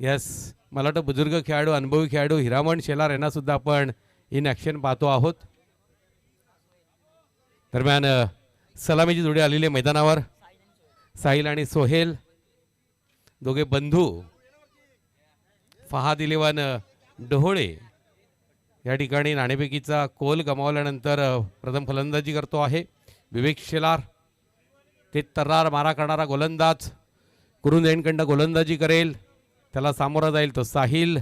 Yes, मला वाटतं बुजुर्ग खेळाडू, अनुभवी खेळाडू हिरामण शेलार यांना सुद्धा आपण इन ॲक्शन पाहतो आहोत. दरम्यान सलामीची जोडी आलेली आहे मैदानावर. साहिल आणि सोहेल दोघे बंधू. फहाद इलेव्हन डोहोळे या ठिकाणी नाणेफेकीचा कोल गमावल्यानंतर प्रथम फलंदाजी करतो आहे. विवेक शेलार ते तर्रार मारा करणारा गोलंदाज कुरुंद एंडकडनं गोलंदाजी करेल. त्याला सामोरा जाईल तो साहिल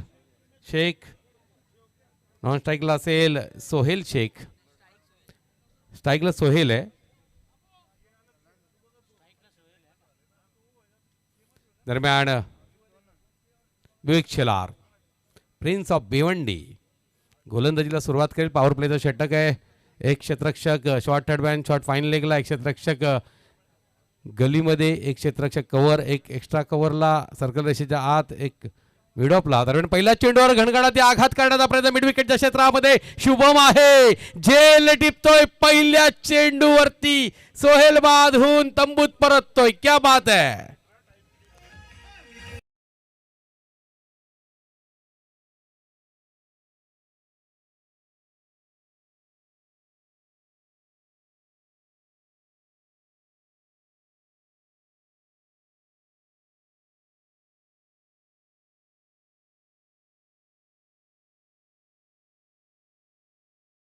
शेख. नॉन स्ट्राईकला असेल सोहेल शेख. स्ट्राईकला सोहेल आहे. दरम्यान विवेक शेलार प्रिन्स ऑफ भिवंडी गोलंदाजीला सुरुवात करेल. पॉवर प्लेचा षटक आहे. एक क्षेत्ररक्षक short third man short fine लेगला, एक क्षेत्ररक्षक गलीमध्ये, एक क्षेत्ररक्षक कव्हर, एक एक्स्ट्रा कव्हरला सर्कल रेषेच्या आत, एक मिडऑफला. दरम्यान पहिल्या चेंडूवर घणघणात आघात करण्याचा प्रयत्न मिड विकेटच्या क्षेत्रामध्ये शुभम आहे. झेल टिपतोय पहिल्या चेंडूवरती. सोहेल बाद होऊन तंबूत परततोय. क्या बात आहे.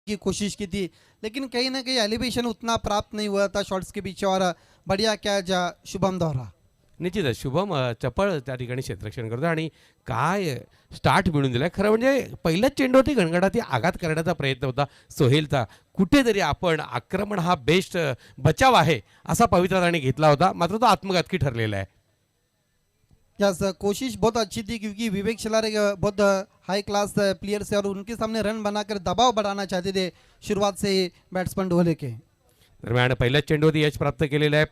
की कोशिश की थी, लेकिन कहीं ना कहीं एलिवेशन उतना प्राप्त नहीं हुआ था शॉट्स के पीछे. और बढ़िया कैच शुभम दोहरा. निश्चितच शुभम चपळ त्या ठिकाणी क्षेत्ररक्षण करतो आणि काय स्टार्ट मिळून दिलाय. खरं म्हणजे पहिल्याच चेंडूवरती घणघणाती आघात करण्याचा प्रयत्न होता सोहेलचा. कुठेतरी आपण आक्रमण हा बेस्ट बचाव आहे असा पवित्राने घेतला होता, मात्र तो आत्मघातकी ठरलेला आहे. यस, कोशिश बहुत अच्छी थी क्योंकि विवेक शेलार एक बहुत हाई क्लास प्लेयर से और उनके सामने रन बनाकर दबाव बढ़ाना चाहते थे शुरुआत से ही बैट्समैन ढोले के. दरम्यान पहिल्याच चेंडूवरती यश प्राप्त केलेलं आहे.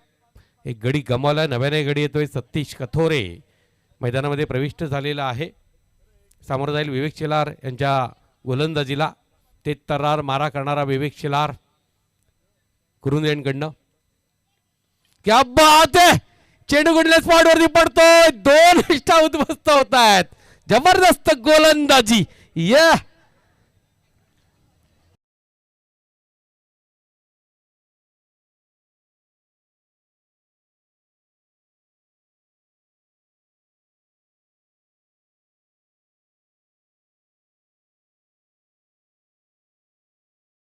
एक गडी गमावला. नव्याने गडी येतोय सतीश कथोरे मैदानामध्ये प्रविष्ट झालेला आहे. सामोरं जाईल विवेक शेलार यांच्या गोलंदाजीला. ते तर्रार मारा करणारा विवेक शेलार कुरुंद एंडकडनं. क्या बात आहे. चेंडू कुठल्या स्पॉटवरती पडतोय. दोन इष्टा उद्ध्वस्त होत आहेत. जबरदस्त गोलंदाजी. या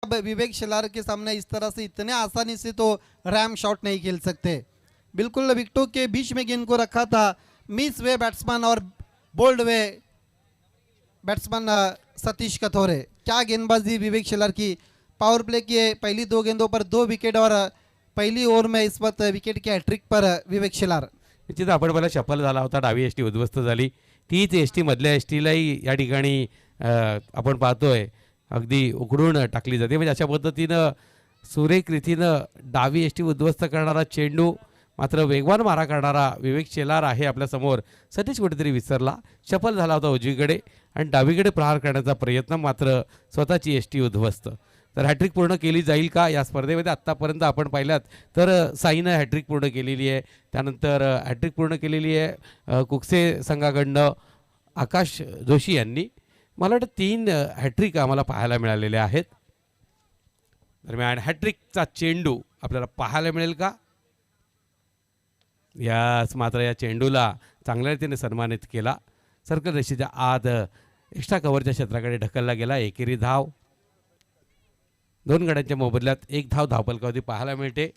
अब विवेक शेलार के सामने इस तरह से इतने आसानी से तो रैम शॉट नहीं खेल सकते. बिल्कुल विकेटों के बीच में गेंद को रखा था. मिस वे बैट्समैन और बोल्ड वे बैट्समैन सतीश कथोरे. क्या गेंदबाजी विवेक शेलार की. पावर प्ले की पहली दो गेंदों पर 2 विकेट और पहली ओवर में इस वक्त विकेट की हैट्रिक पर विवेक शेलार. निश्चित आपण पहिला शफल झाला होता. डावी एसटी उद्ध्वस्त झाली. तीच एसटी मधल्या एसटीलाही या ठिकाणी आपण पाहतोय अगदी उकडून टाकली जाते. म्हणजे अशा पद्धतीनं सुरेख रीतीनं डावी एसटी उद्ध्वस्त करणारा चेंडू, मात्र वेगवान मारा करणारा विवेक शेलार आहे आपल्यासमोर. सतीश कुठेतरी विसरला. शफल झाला होता उजवीकडे आणि डावीकडे प्रहार करण्याचा प्रयत्न, मात्र स्वतःची एसटी उद्ध्वस्त. तर हॅट्रिक पूर्ण केली जाईल का या स्पर्धेमध्ये. आत्तापर्यंत आपण पाहिल्यात तर साईनं हॅट्रिक पूर्ण केलेली आहे. त्यानंतर हॅट्रिक पूर्ण केलेली आहे कुकसे संघाकडनं आकाश जोशी यांनी. मला वाटतं 3 हॅट्रिक आम्हाला पाहायला मिळालेले आहेत. दरम्यान हॅट्रिकचा चेंडू आपल्याला पाहायला मिळेल का. यास, मात्र या चेंडूला चांगल्या रीतीने सन्मानित केला. सर्कल रेषेच्या आत एक्स्ट्रा कव्हरच्या क्षेत्राकडे ढकलला गेला. एकेरी धाव. 2 गड्यांच्या मोबदल्यात 1 धाव धावफलकावरती पाहायला मिळते.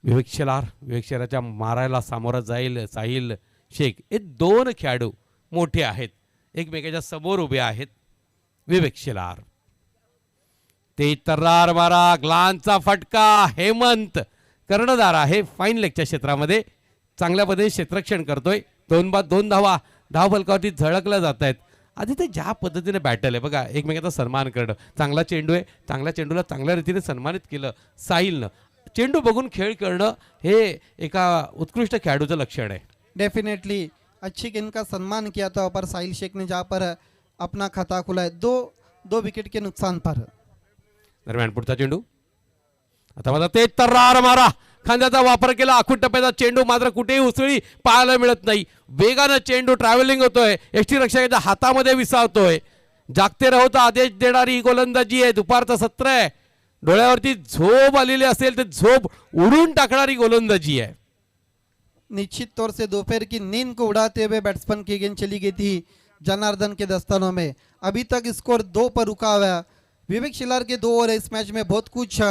विवेक शेलारच्या मारायला सामोरा जाईल साहिल शेख. हे 2 खेळाडू मोठे आहेत, एकमेकाच्या समोर उभे आहेत. विवेक शेलार ते तर्रार मारा ग्लानचा फटका. हेमंत कर्णधार आहे फाईन लेगच्या क्षेत्रामध्ये. चांगल्या पद्धतीने क्षेत्ररक्षण करतोय. 2 बाद 2 धावा धावफलकावरती झळकल्या जात आहेत. आधी ते ज्या पद्धतीने बॅटल आहे बघा, एकमेकाचा सन्मान करणं. चांगला चेंडू आहे, चांगल्या चेंडूला चांगल्या रीतीने सन्मानित केलं साहिलनं. चेंडू बघून खेळ करणं हे एका उत्कृष्ट खेळाडूचं लक्षण आहे. डेफिनेटली अच्छी गेंद का सम्मान किया था पर साहिल शेख ने जहाँ पर अपना खाता खुला है. दो विकेट के नुकसान पर. दरम्यान पुढचा चेंडू आता माझा ते तर्रार मारा खांद्याचा वापर केला, आखूड टप्प्याचा चेंडू मात्र कुठेही उसळी पाहायला मिळत नाही. वेगानं चेंडू ट्रॅव्हलिंग होतोय, यष्टी रक्षकाच्या हातामध्ये विसावतोय. जागते राहूचा आदेश देणारी ही गोलंदाजी आहे. दुपारचं सत्र आहे, डोळ्यावरती झोप आलेली असेल ते झोप उडून टाकणारी गोलंदाजी आहे. निश्चित तौर से दोपहर की नींद को उड़ाते हुए बैट्समैन की गेंद चली गई थी जनार्दन के दस्तानों में. अभी तक स्कोर 2 पर रुका हुआ है. विवेक शिलार के 2 ओवर इस मैच में बहुत कुछ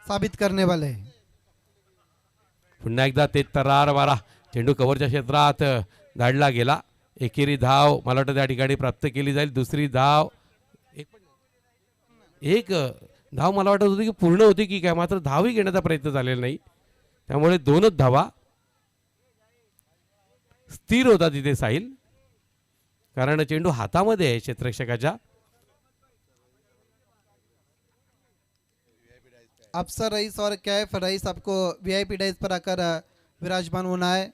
साबित करने वाले हैं. पुन्हा एकदा ते तरार वारा चेंडू कव्हरच्या क्षेत्रात धाडला गेला. एकेरी धाव मला वाटतं त्या ठिकाणी प्राप्त केली जाईल. दुसरी धाव एक धाव मला वाटत होती की पूर्ण होती की काय, मात्र धावही घेण्याचा प्रयत्न झालेला नाही. त्यामुळे 2च धावा. स्थिर होता तिथे साहिल, कारण चेंडू हातामध्ये आहे क्षेत्ररक्षकाच्या. अफसर रईस और कैफ रईस आपको वीआईपी डाइस पर आकर विराजमान होना है.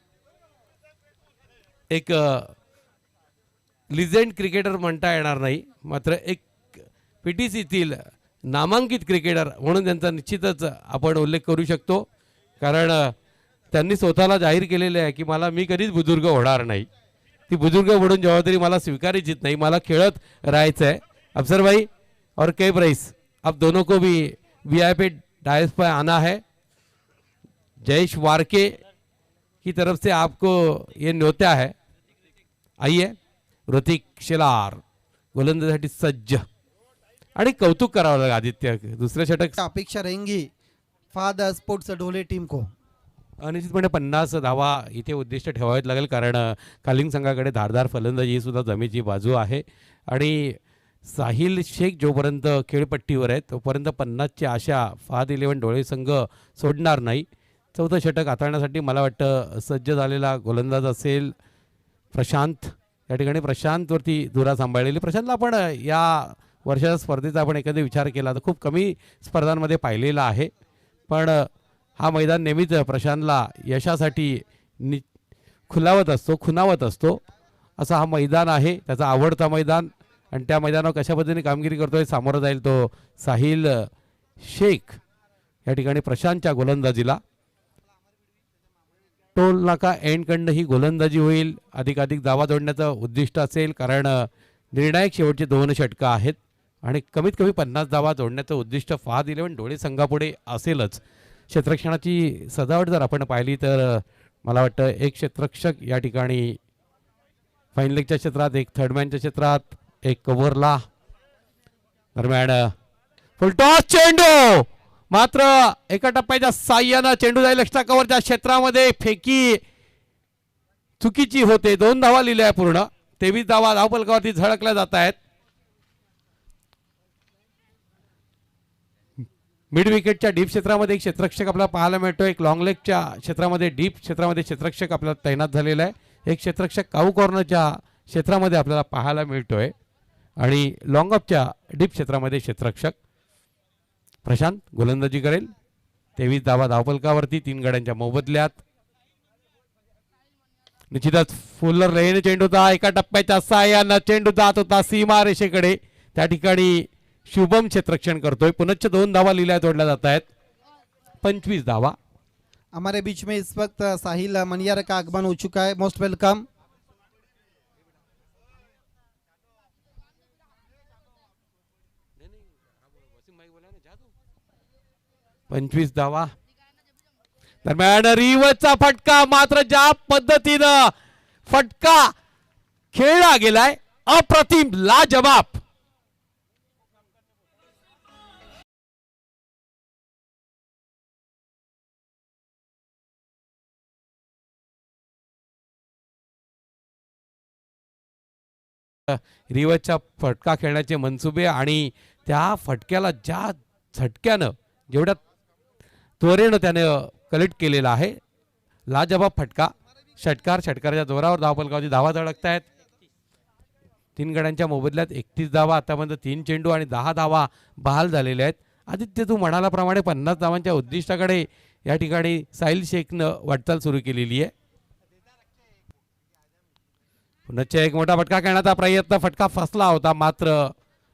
एक लिजेंड क्रिकेटर म्हणता येणार नाही, मात्र एक PTCतील नामांकित क्रिकेटर म्हणून त्यांचा निश्चितच आपण उल्लेख करू शकतो. कारण त्यांनी स्वतःला जाहीर केलेले आहे की मी कधीच बुजुर्ग होणार नाही. ती बुजुर्ग म्हणून जबाबदारी मला स्वीकारायचीच नाही, मला खेळत राहायचं आहे. अफसर भाई और कैफ रईस, आप दोनों को भी वीआईपी डायस पर आना है. जयेश वारके की तरफ से आपको ये न्योता है. आइए. ऋतिक शिलार गोलंदाजीसाठी सज्ज आणि कौतुक करावं लागेल आदित्य. दुसरे षटक अपेक्षा रहेंगी फाद स्पोर्ट्स ढोले टीम को. निश्चितपणे 50 धावा इथे उद्दिष्ट ठेवावेत लागेल, कारण कालिंग संघाकडे धारदार फलंदाजी ही सुद्धा जमेची बाजू आहे. आणि साहिल शेख जोपर्यंत खेळपट्टीवर आहे तोपर्यंत 50ची आशा फाद 11 डोळे संघ सोडणार नाही. चौथं षटक हाताळण्यासाठी मला वाटतं सज्ज झालेला गोलंदाज असेल प्रशांत. या ठिकाणी प्रशांतवरती धुरा सांभाळलेली. प्रशांतला आपण या वर्षाच्या स्पर्धेचा आपण एखादा विचार केला तर खूप कमी स्पर्धांमध्ये पाहिलेला आहे, पण हा मैदान नेहमीच प्रशांतला यशासाठी खुणावत असतो. असा हा मैदान आहे, त्याचा आवडता मैदान. आणि त्या मैदानावर कशा पद्धतीने कामगिरी करतोय सामोरं जाईल तो साहिल शेख. या ठिकाणी प्रशांतच्या गोलंदाजीला टोल नाका एंडकडनं ही गोलंदाजी होईल. अधिकाधिक धावा जोडण्याचं उद्दिष्ट असेल, कारण निर्णायक शेवटचे 2 षटकं आहेत आणि कमीत कमी 50 धावा जोडण्याचं उद्दिष्ट फाद 11 डोळे संघापुढे असेलच. क्षेत्ररक्षणाची सजावट जर आपण पाहिली तर मला वाटतं एक क्षेत्ररक्षक या ठिकाणी फाईन लेगच्या क्षेत्रात, एक थर्डमॅनच्या क्षेत्रात, एक कव्हरला. दरम्यान फुलटॉस चेंडू मात्र एका टप्प्याच्या साह्यानं चेंडू जाईल एक्स्ट्रा कव्हरच्या क्षेत्रामध्ये. फेकी चुकीची होते. 2 धावा लिहिल्या पूर्ण. 23 धावा धावफलकावरती झळकल्या जात आहेत. मिड विकेटच्या डीप क्षेत्रामध्ये एक क्षेत्ररक्षक आपल्याला पाहायला मिळतो. एक लॉंग लेगच्या क्षेत्रामध्ये डीप क्षेत्रामध्ये क्षेत्ररक्षक आपल्याला तैनात झालेला आहे. एक क्षेत्ररक्षक काऊ कॉर्नरच्या क्षेत्रामध्ये आपल्याला पाहायला मिळतोय आणि लॉंग ऑफच्या डीप क्षेत्रामध्ये क्षेत्ररक्षक. प्रशांत गोलंदाजी करेल. 23 धावा धावफलकावरती 3 गड्यांच्या मोबदल्यात. निश्चितच फुलर रेन चेंडूचा एका टप्प्याच्या साह्यानं चेंडू जात होता सीमा रेषेकडे. त्या ठिकाणी शुभम क्षेत्ररक्षण करतोय. पुनश्च 2 धावा लिहिल्या जोडल्या जात आहेत. 25 धावा. हमारे बीच में इस वक्त साहिल मनियार का आगमन हो चुका है. Most welcome. पंचवीस धावा. दरम्यान रिवचा फटका मात्र ज्या पद्धतीनं फटका खेळला गेलाय अप्रतिम लाजवाब. रिवचा फटका खेळण्याचे मनसुबे आणि त्या फटक्याला ज्या झटक्यानं जेवढ्या त्वरेनं त्याने कलेक्ट केलेला आहे. लाजवाब फटका. षटकाराच्या जोरावर धावफलकावरती धावा धडकत आहेत. 3 गड्यांच्या मोबदल्यात 31 धावा. आतापर्यंत 3 चेंडू आणि 10 धावा बहाल झालेल्या आहेत. आदित्य तू म्हणाल्याप्रमाणे 50 धावांच्या उद्दिष्टाकडे या ठिकाणी साहिल शेखनं वाटचाल सुरू केलेली आहे. पुन्हा एक मोठा फटका खेळण्याचा प्रयत्न. फटका फसला होता मात्र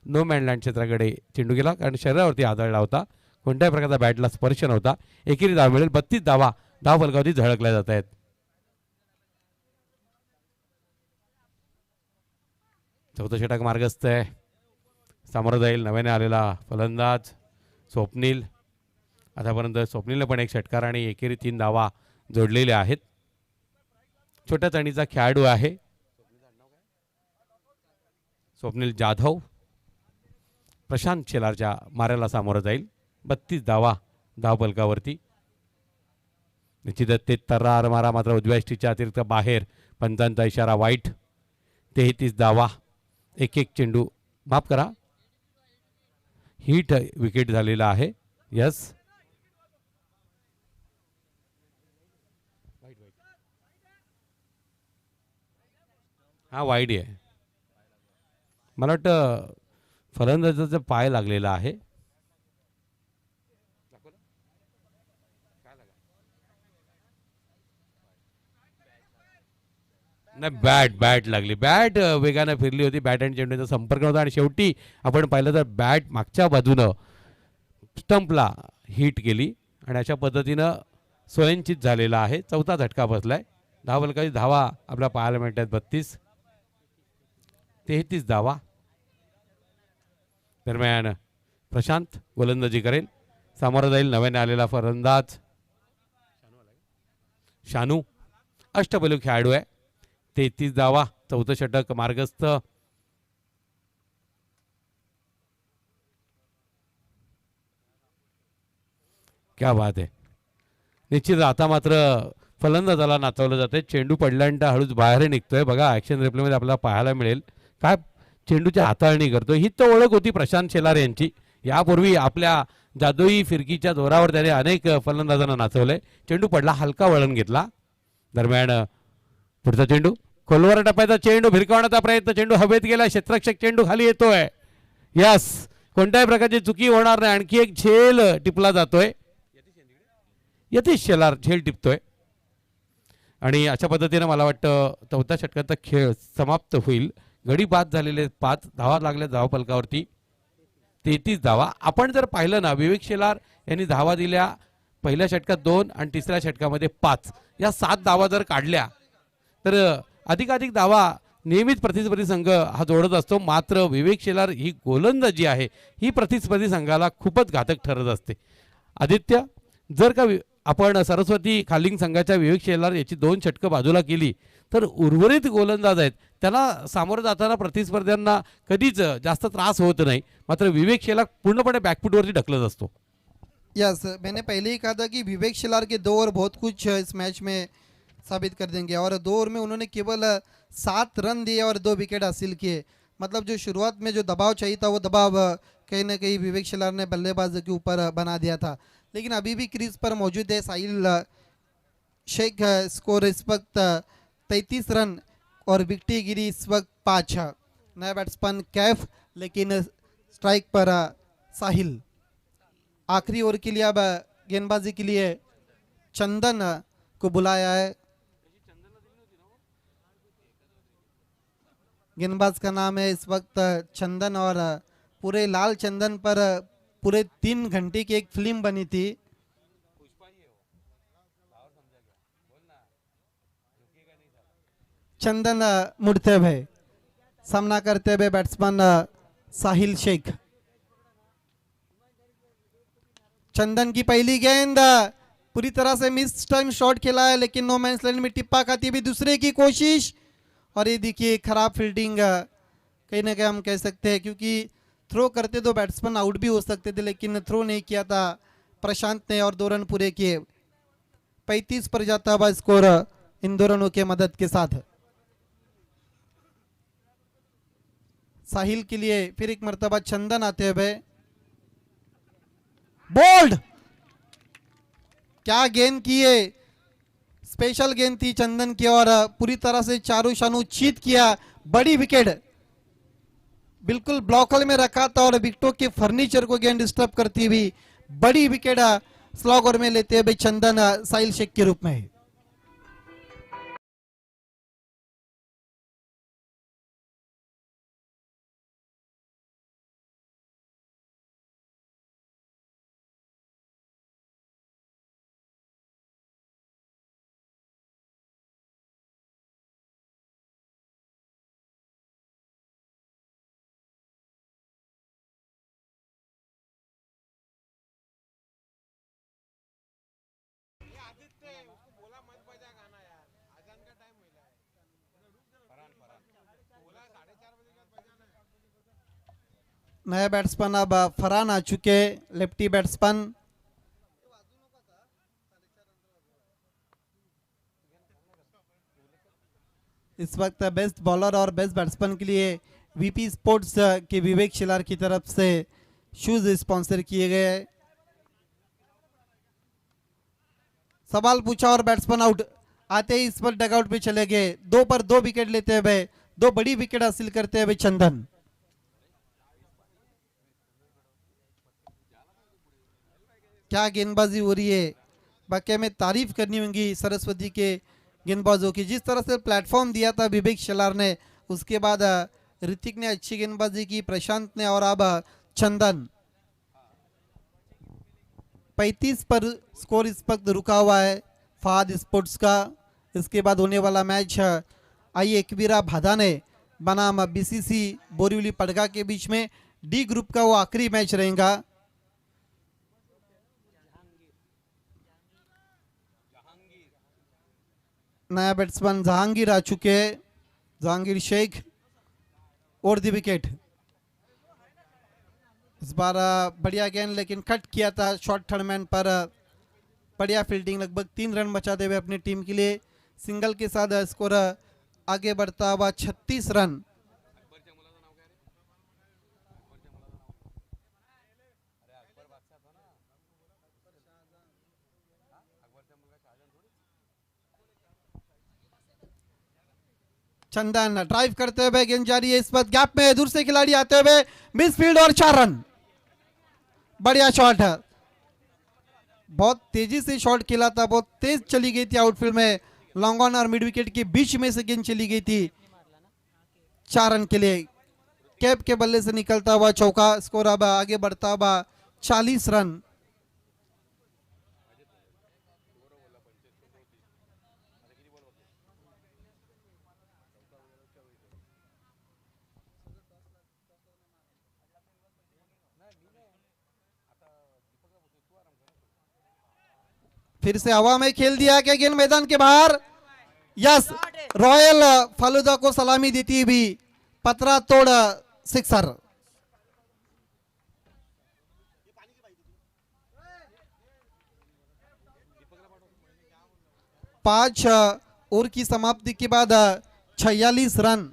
नो मॅनलँड क्षेत्राकडे चेंडू गेला, कारण शरीरावरती आदळला होता. कोणत्याही प्रकारचा बॅटला स्पर्श नव्हता. एकेरी धाव मिळेल. 32 धावा धाव फलकावरती झळकल्या जात आहेत. चौथं षटक मार्गस्थ आहे. सामोरं जाईल नव्याने आलेला फलंदाज स्वप्नील. आतापर्यंत स्वप्नीलने पण एक षटकार आणि एकेरी 3 धावा जोडलेल्या आहेत. छोट्या तणीचा खेळाडू आहे स्वप्नील जाधव. प्रशांत शेलारच्या माऱ्याला सामोरं जाईल. 32 धावा धाव फलकावरती. निश्चितच ते तर्रार मारा मात्र उजव्या यष्टीच्या अतिरिक्त बाहेर. पंचांचा इशारा वाईट. 33 धावा. एक चेंडू माफ करा हिट विकेट झालेला आहे. यस हा वाईट आहे. मला वाटतं फलंदाजाचा पाय लागलेला आहे. नाही बॅट लागली. बॅट वेगाने फिरली होती. बॅट आणि चेंडूचा संपर्क नव्हता आणि शेवटी आपण पाहिलं तर बॅट मागच्या बाजूनं स्टंपला हिट केली आणि अशा पद्धतीनं स्वयंचित झालेला आहे. चौथा झटका बसलाय. धाव फलकाची धावा आपल्या पाहायला मिळतात 32. 33 धावा. दरम्यान प्रशांत गोलंदाजी करेल. सामोरं जाईल नव्याने आलेला फलंदाज शानू. अष्टपैलू खेळाडू आहे. 33 धावा. चौथं षटक मार्गस्थ. क्या बात आहे. निश्चित आता मात्र फलंदाजाला नाचवलं जाते. चेंडू पडल्यानंतर हळूच बाहेर निघतोय. बघा ॲक्शन रिप्लेमध्ये आपल्याला पाहायला मिळेल काय चेंडूची हाताळणी करतोय. ही तर ओळख होती प्रशांत शेलार यांची. यापूर्वी आपल्या जादुई फिरकीच्या जोरावर त्याने अनेक फलंदाजांना नाचवलंय. चेंडू पडला. हलका वळण घेतला. दरम्यान पुढचा चेंडू खोलवर टप्प्याचा चेंडू भिरकावण्याचा प्रयत्न. चेंडू हवेत गेला. क्षेत्ररक्षक चेंडू खाली येतोय. यस कोणत्याही प्रकारची चुकी होणार नाही. आणखी एक झेल टिपला जातोय. यतीश शेलार झेल टिपतोय आणि अशा पद्धतीने मला वाटतं चौथ्या षटकाचा खेळ समाप्त होईल. गडी बाद झालेले 5 धावा लागल्या धाव फलकावरती. 33 धावा. आपण जर पाहिलं ना विवेक शेलार यांनी धावा दिल्या पहिल्या षटकात 2 आणि तिसऱ्या षटकामध्ये 5. या 7 धावा जर काढल्या तर अधिकाधिक धावा नेहमीच प्रतिस्पर्धी संघ हा जोडत असतो. मात्र विवेक शेलार ही गोलंदाजी आहे ही प्रतिस्पर्धी संघाला खूपच घातक ठरत असते. आदित्य जर का आपण सरस्वती खालिंग संघाच्या विवेक शेलार याची 2 षटकं बाजूला केली तर उर्वरित गोलंदाज आहेत त्याला सामोरं जाताना प्रतिस्पर्ध्यांना कधीच जास्त त्रास होत नाही. मात्र विवेक शेलार पूर्णपणे बॅकफुटवरती ढकलत असतो. यस मैंने पहले ही कहा था कि विवेक शिलार के 2 ओवर बहुत कुछ इस मैच में साबित कर देंगे और 2 ओवर में उन्होंने केवल 7 रन दिए और 2 विकेट हासिल किए. मतलब जो शुरुआत में जो दबाव चाहिए था वो दबाव कहीं ना कहीं विवेक शिलार ने बल्लेबाज के ऊपर बना दिया था. लेकिन अभी भी क्रीज पर मौजूद है साहिल शेख. स्कोर इस वक्त 33 रन और विकेट गिरी इस वक्त 5. नया बैट्समैन कैफ लेकिन स्ट्राइक पर साहिल. आखिरी ओवर के लिए अब गेंदबाजी के लिए चंदन को बुलाया है. गेंदबाज का नाम है इस वक्त चंदन और पूरे लाल चंदन पर पूरे 3 घंटे की एक फिल्म बनी थी. चंदन मुड़ते हुए सामना करते हुए बैट्समैन साहिल शेख. चंदन की पहली गेंद पूरी तरह से मिस टाइम शॉट खेला है लेकिन नो मैंस लैंड में टिप्पा खाती भी दूसरे की कोशिश. और ये देखिए खराब फील्डिंग कहीं ना कहीं हम कह सकते हैं क्योंकि थ्रो करते तो बैट्समैन आउट भी हो सकते थे लेकिन थ्रो नहीं किया था प्रशांत ने और 2 रन पूरे किए. 35 पर जाता हुआ स्कोर इन 2 रनों के मदद के साथ. साहिल के लिए फिर एक मर्तबा चंदन आते हुए. बोल्ड क्या गेंद की है. स्पेशल गेंद थी चंदन की और पूरी तरह से चारों शानू चीत किया. बड़ी विकेट बिल्कुल ब्लॉकल में रखा था और विकेटों के फर्नीचर को गेंद डिस्टर्ब करती हुई बड़ी विकेट स्लॉगर में लेते हुए चंदन साहिल शेख के रूप में. नया बैट्समैन अब फरहान आ चुके, लेफ्टी बैट्समैन। इस वक्त बेस्ट बॉलर और बेस्ट बैट्समैन के लिए वीपी स्पोर्ट्स के विवेक शिलार की तरफ से शूज स्पॉन्सर किए गए। सवाल पूछा और बैट्समैन आउट। आते ही इस पर डगआउट पे चले गए। 2 पर 2 विकेट लेते हुए, 2 बड़ी विकेट हासिल करते हुए चंदन। क्या गेंदबाजी हो रही है, वाकई में तारीफ करनी होगी सरस्वती के गेंदबाजों की। जिस तरह से प्लेटफॉर्म दिया था विवेक शिलार ने, उसके बाद ऋतिक ने अच्छी गेंदबाजी की, प्रशांत ने, और अब चंदन। 35 पर स्कोर इस वक्त रुका हुआ है फहाद स्पोर्ट्स का। इसके बाद होने वाला मैच आई एकवीरा भादाने बनाम बीसीसी बोरीवली पड़गा के बीच में डी ग्रुप का वो आखिरी मैच रहेगा। नया बैट्समैन जहांगीर आ चुके हैं, जहांगीर शेख और दी विकेट। इस बार बढ़िया गेंद लेकिन कट किया था शॉर्ट थर्ड मैन पर। बढ़िया फील्डिंग, लगभग 3 रन बचाते हुए अपनी टीम के लिए। सिंगल के साथ स्कोर आगे बढ़ता हुआ 36 रन। चंदन ड्राइव करते हुए, गेंद जारी है, इस वक्त गैप में दूर से खिलाड़ी आते हुए मिस फील्ड और 4 रन। बढ़िया शॉट है, बहुत तेजी से शॉट खेला था, बहुत तेज चली गई थी आउटफील्ड में। लॉन्ग ऑन और मिड विकेट के बीच में से गेंद चली गई थी 4 रन के लिए। कैप के बल्ले से निकलता हुआ चौका। स्कोर अब आगे बढ़ता हुआ 40 रन। फिर से हवा में खेल दिया क्या, गेंद मैदान के बाहर। यस, रॉयल फालूदा को सलामी देती हुई पतरा तोड़ सिक्सर। 5 ओवर की समाप्ति के बाद 46 रन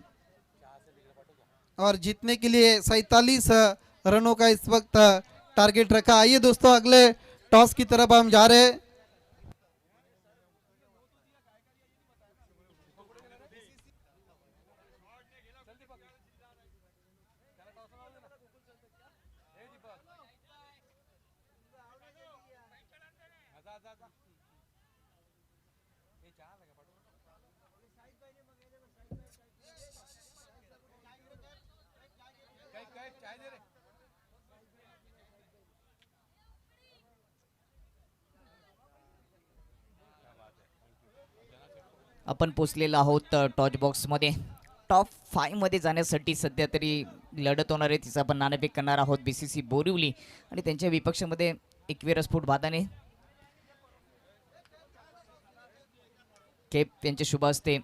और जीतने के लिए 47 रनों का इस वक्त टारगेट रखा। आइए दोस्तों, अगले टॉस की तरफ हम जा रहे हैं। आपण पोचलेलो आहोत टॉच बॉक्समध्ये। टॉप 5 मध्ये जाण्यासाठी सध्या तरी लढत होणार आहे, तिचा आपण नाणेफेक करणार आहोत बीसीसी बोरिवली आणि त्यांच्या विपक्षामध्ये एकवीरा स्फोट भादाने केप यांच्या शुभ हस्ते,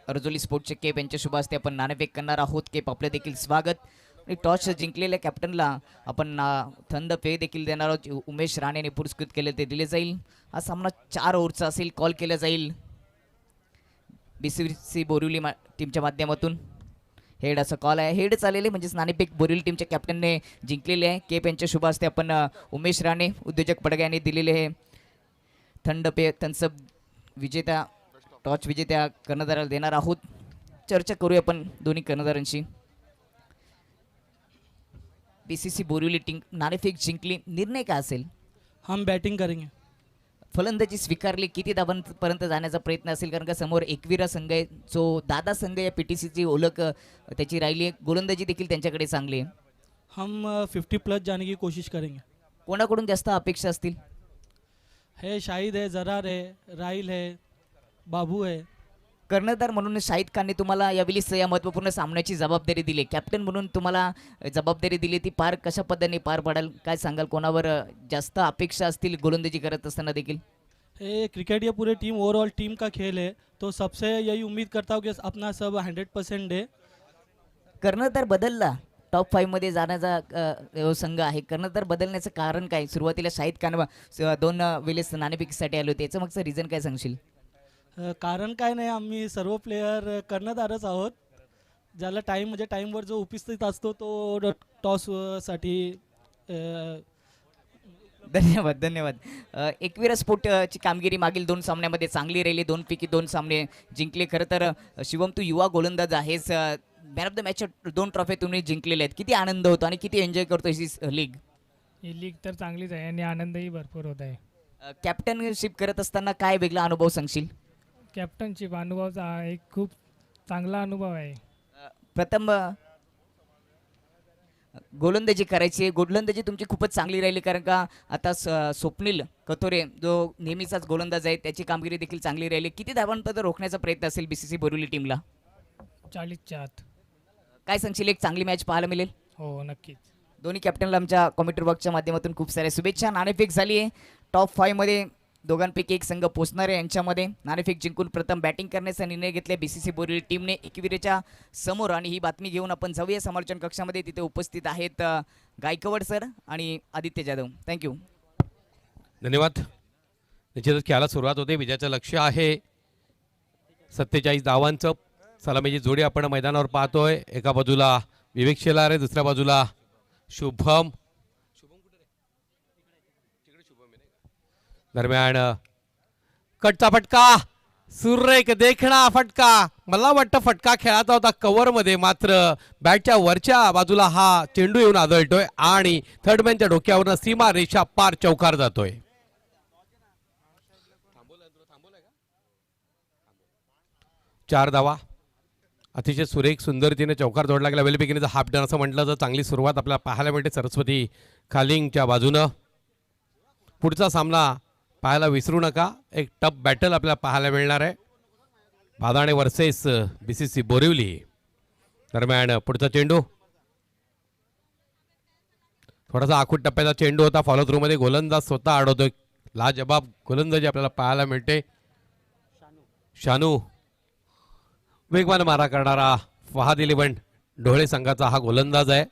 अर्जुली स्पोर्टचे केप यांच्या शुभ हस्ते आपण नाणेफेक करणार आहोत। केप आपले देखील स्वागत। आणि टॉस जिंकलेल्या कॅप्टनला आपण थंड पेय देखील देणार आहोत। उमेश राणेने पुरस्कृत केले ते दिले जाईल। हा सामना 4 ओव्हरचा असेल, कॉल केला जाईल बीसीसी बोरिवली टीमच्या माध्यमातून। हेड असा कॉल आहे, हेड चाललेले म्हणजेच नाणेफेक बोरिवली टीमच्या कॅप्टनने जिंकलेले आहे। केप यांच्या शुभ हस्ते आपण उमेश राणे उद्योजक पडगा यांनी दिलेले हे थंड पेय थन्सअप विजेत्या टॉच विजेत्या कर्णधाराला देणार आहोत। चर्चा करूया आपण दोन्ही कर्णधारांशी। बीसीसी बोरिवली टीम नाणेफेक जिंकली, निर्णय काय असेल? हम बैटिंग करेंगे। फलंदाजी स्वीकारली, किती धावांपर्यंत जाण्याचा प्रयत्न असेल? कारण का समोर एकवीरा संघ आहे, जो दादा संघ या पीटीसीची ओळख त्याची राहिली आहे। गोलंदाजी देखील त्यांच्याकडे चांगली आहे। हम 50+ जाने की कोशिश करेंगे। कोणाकडून जास्त अपेक्षा असतील? है शाहिद है, जरार है, राहिल है, बाबू है। कर्णधार म्हणून शाहिद खानने तुम्हाला यावेळी या महत्त्वपूर्ण सामन्याची जबाबदारी दिली, कॅप्टन म्हणून तुम्हाला जबाबदारी दिली, ती पार कशा पद्धतीने पार पडाल काय सांगाल? कोणावर जास्त अपेक्षा असतील गोलंदाजी करत असताना देखील? ये क्रिकेट ये पूरे टीम ओवरऑल टीम का खेल है, तो सबसे यही उम्मीद करता हूँ कि अपना सब 100% दे। कर्णधार बदलला, टॉप 5 मध्ये जाण्याचा संघ आहे. कर्णधार बदलण्याचं कारण काय? सुरुवातीला शाहिद खान 2 वेळेस नाणेफेकीसाठी आले होते. याचं मागचं रिझन काय सांगशील? कारण काय नाही, आम्ही सर्व प्लेयर कर्णधारच आहोत. ज्याला टाईम म्हणजे टाईमवर जो उपस्थित असतो तो टॉस साठी धन्यवाद धन्यवाद. एकविरा स्पोर्टची कामगिरी मागील 2 सामन्यामध्ये चांगली राहिली. 2 पैकी 2 सामने जिंकले. खरं तर शिवम, तू युवा गोलंदाज आहेस. Man of the match 2 trophy तुम्ही जिंकलेल्या आहेत. किती आनंद होतो आणि किती एन्जॉय करतो ही लीग? ही लीग तर चांगलीच आहे आणि आनंदही भरपूर होत आहे. कॅप्टनशिप करत असताना काय वेगळा अनुभव सांगशील? कॅप्टनशिप अनुभवाचा एक खूप चांगला अनुभव आहे. प्रथम गोलंदाजी करायची. गोलंदाजी तुमची खूपच चांगली राहिली, कारण का आता स्वप्नील कथोरे जो नेहमीचाच गोलंदाज आहे त्याची कामगिरी देखील चांगली राहिली. किती धावांपर्यंत रोखण्याचा प्रयत्न असेल बीसीसी बोरिवली टीमला? 40च्या आत. काय सांगशील, एक चांगली मॅच पाहायला मिळेल? हो नक्कीच. दोन्ही कॅप्टनला आमच्या कॉमेंट्री बॉक्सच्या माध्यमातून खूप साऱ्या शुभेच्छा. नाणेफेक झाली आहे. टॉप 5 मध्ये दोघांपैकी एक संघ पोचणार आहे. यांच्यामध्ये नाणेफेक जिंकून प्रथम बॅटिंग करण्याचा निर्णय घेतला बीसीसी बोरिवली टीमने एकविरेच्या समोर. आणि ही बातमी घेऊन आपण जाऊया समालोचन कक्षामध्ये. तिथे उपस्थित आहेत गायकवाड सर आणि आदित्य जाधव. थँक्यू. धन्यवाद. निश्चितच खेळाला सुरुवात होते. विजयाचं लक्ष आहे 47 धावांचं. सलामीची जोडी आपण मैदानावर पाहतोय. एका बाजूला विवेक शेलार आहे, दुसऱ्या बाजूला शुभम. दरम्यान कटचा फटका, सुरेख देखणा फटका. मला वाटतं फटका खेळाचा होता कव्हरमध्ये, मात्र बॅटच्या वरच्या बाजूला हा चेंडू येऊन आदळतोय आणि थर्डमॅनच्या डोक्यावरनं सीमा रेषा पार चौकार जातोय. 4 धावा. अतिशय सुरेख सुंदरतीने चौकार जोडला गेला. वेल बिगिनीचा हाफ डन असं म्हटलं तर चांगली सुरुवात आपल्याला पाहायला मिळते सरस्वती खालिंगच्या बाजूनं. पुढचा सामना पाहायला विसरू नका. एक टफ बॅटल आपल्याला पाहायला मिळणार आहे. भादाणे वर्सेस बीसीसी बोरिवली. दरम्यान पुढचा चेंडू थोडासा आखूट टप्प्याचा चेंडू होता. फॉलो थ्रू मध्ये गोलंदाज स्वतः अडवतोय. लाजबाब गोलंदाजी आपल्याला पाहायला मिळते. शानू वेगवान मारा करणारा फहाद इलेव्हन ढोळे संघाचा हा गोलंदाज आहे.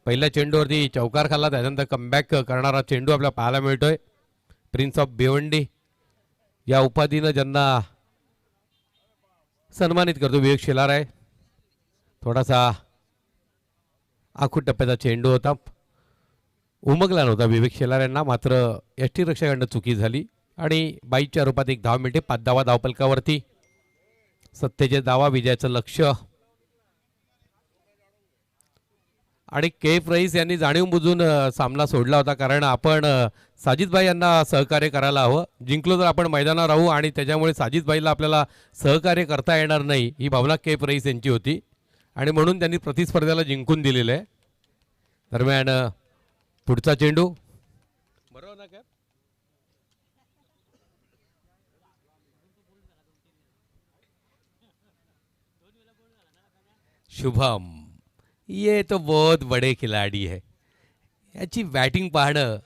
पहिल्या चेंडूवरती चौकार खाल्ला, त्यानंतर कमबॅक करणारा चेंडू आपल्याला पाहायला मिळतोय. प्रिन्स ऑफ भिवंडी या उपाधीनं ज्यांना सन्मानित करतो विवेक शेलार आहे. थोडासा आखूट टप्प्याचा चेंडू होता, उमगला नव्हता विवेक शेलार यांना, मात्र यष्टी रक्षकांना चुकी झाली आणि 22च्या रूपात एक धाव मिळते. 5 धावा धावपलकावरती. 47 धावा विजयाचं लक्ष. आणि केफ रईस यांनी जाणीव बुजून सामना सोडला होता, कारण आपण साजिदभाई यांना सहकार्य करायला हवं. जिंकलो तर आपण मैदानावर राहू आणि त्याच्यामुळे साजिदभाईला आपल्याला सहकार्य करता येणार नाही ही भावना केफ रईस यांची होती आणि म्हणून त्यांनी प्रतिस्पर्ध्याला जिंकून दिलेलं आहे. दरम्यान पुढचा चेंडू बरोबर ना. शुभम, ये तो बहुत बड़े खिलाडी है. याची बॅटिंग पाहणं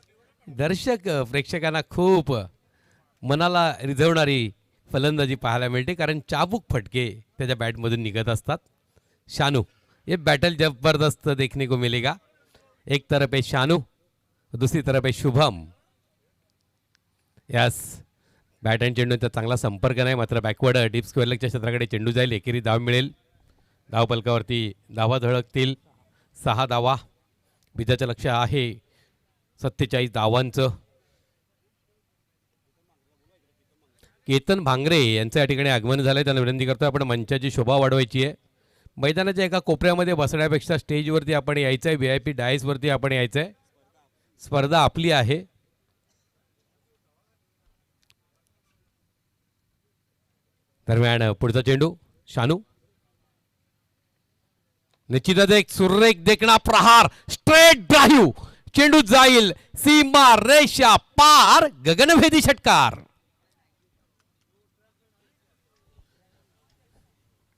दर्शक प्रेक्षकांना खूप मनाला रिझवणारी फलंदाजी पाहायला मिळते, कारण चाबूक फटके त्याच्या बॅटमधून निघत असतात. शानू, ये बैटल जबरदस्त देखने को मिलेगा. एक तरफ है शानू, दूसरी तरफ है शुभम. यस, बॅट अँड चेंडूचा चांगला संपर्क नाही, मात्र बॅकवर्ड डीप स्क्वेअर लेगच्या क्षेत्राकडे चेंडू जाईल. एकेरी धाव मिळेल. धावपलकावरती धावा झळकतील. 6 धावा. विजयाचं लक्ष आहे 47 धावांचं. केतन भांगरे यांचं या ठिकाणी आगमन झालंय. त्यांना विनंती करतोय आपण मंचाची शोभा वाढवायची आहे. मैदानाच्या एका कोपऱ्यामध्ये बसण्यापेक्षा स्टेजवरती आपण यायचं आहे. VIP डायसवरती आपण यायचं आहे. स्पर्धा आपली आहे. दरम्यान पुढचा चेंडू शानू. निश्चितच एक सुरेख देखणा प्रहार. Straight drive. चेंडू जाईल सीमा रेषा पार. गगनभेदी षटकार.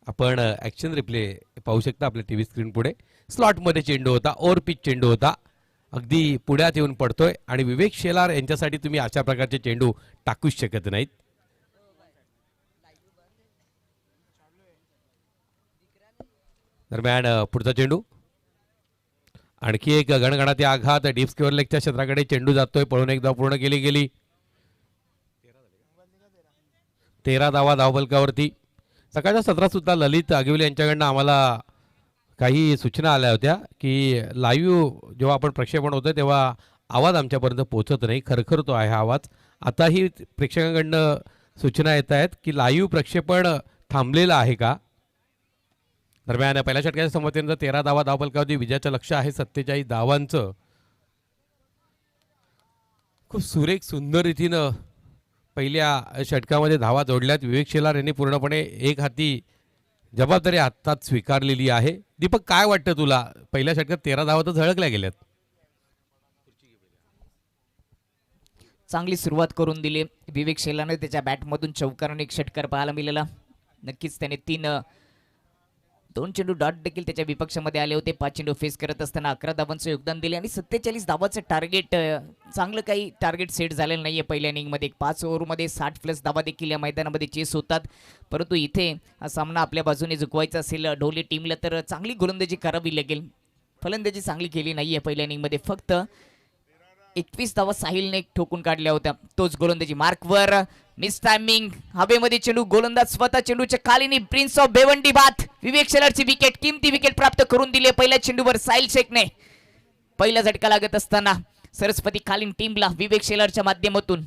आपण ॲक्शन रिप्ले पाहू शकता आपल्या टीव्ही स्क्रीन पुढे. स्लॉटमध्ये चेंडू होता, ओव्हर पिच चेंडू होता, अगदी पुढ्यात येऊन पडतोय आणि विवेक शेलार यांच्यासाठी तुम्ही अशा प्रकारचे चेंडू टाकूच शकत नाहीत. दरम्यान पुढचा चेंडू आणखी एक गणगणाती आघात डीप स्क्वेअर लेगच्या क्षेत्राकडे चेंडू जातोय, पळून एक धाव पूर्ण गेली 13 धावा धावफलकावरती. सकाळच्या सत्रात सुद्धा ललित आगिवले यांच्याकडनं आम्हाला काही सूचना आल्या होत्या की लाईव्ह जेव्हा आपण प्रक्षेपण होतं तेव्हा आवाज आमच्यापर्यंत पोहोचत नाही, खरखरतो आहे हा आवाज. आताही प्रेक्षकांकडनं सूचना येत आहेत की लाईव्ह प्रक्षेपण थांबलेलं आहे का. दरम्यान पहिल्या षटकाच्या संमतीनंतर 13 धावा धावफलकावरती विजयाचं लक्ष आहे 47 धावांचं. खूप सुरेख सुंदर रीतीनं पहिल्या षटकामध्ये धावा जोडल्यात. विवेक शेलार यांनी पूर्णपणे एक हाती जबाबदारी हातात स्वीकारलेली आहे. दीपक, काय वाटतं तुला, पहिल्या षटकात 13 धावा तर झळकल्या गेल्यात. चांगली सुरुवात करून दिली विवेक शेलारने. त्याच्या बॅटमधून चौकाराने एक षटकार पाहायला मिळाला. नक्कीच त्याने 2 चेंडू डॉट देखील त्याच्या विपक्षामध्ये आले होते. 5 चेंडू फेस करत असताना 11 धावांचं योगदान दिले आणि 47 धावाचं टार्गेट. चांगलं काही टार्गेट सेट झालेलं नाहीये पहिल्या इनिंगमध्ये. 5 ओव्हरमध्ये 60+ धावा देखील या मैदानामध्ये चेस होतात. परंतु इथे हा सामना आपल्या बाजूने जिंकवायचा असेल ढोले टीमला तर चांगली गोलंदाजी करावी लागेल. फलंदाजी चांगली केली नाहीये पहिल्या इनिंगमध्ये. फक्त 21 धावा साहिलने ठोकून काढल्या होत्या. तोच गोलंदाजी मार्कवर मिस टायमिंग, हवेमध्ये चेंडू, गोलंदाज स्वतः चेंडूच्या खालीने प्रिन्स ऑफ भिवंडी बात. विवेक शेलारची विकेट, किमती विकेट प्राप्त करून दिली. पहिल्या चेंडूवर साहिल शेखने पहिला झटका लागत असताना सरस्वती खालीन टीमला विवेक शेलारच्या माध्यमातून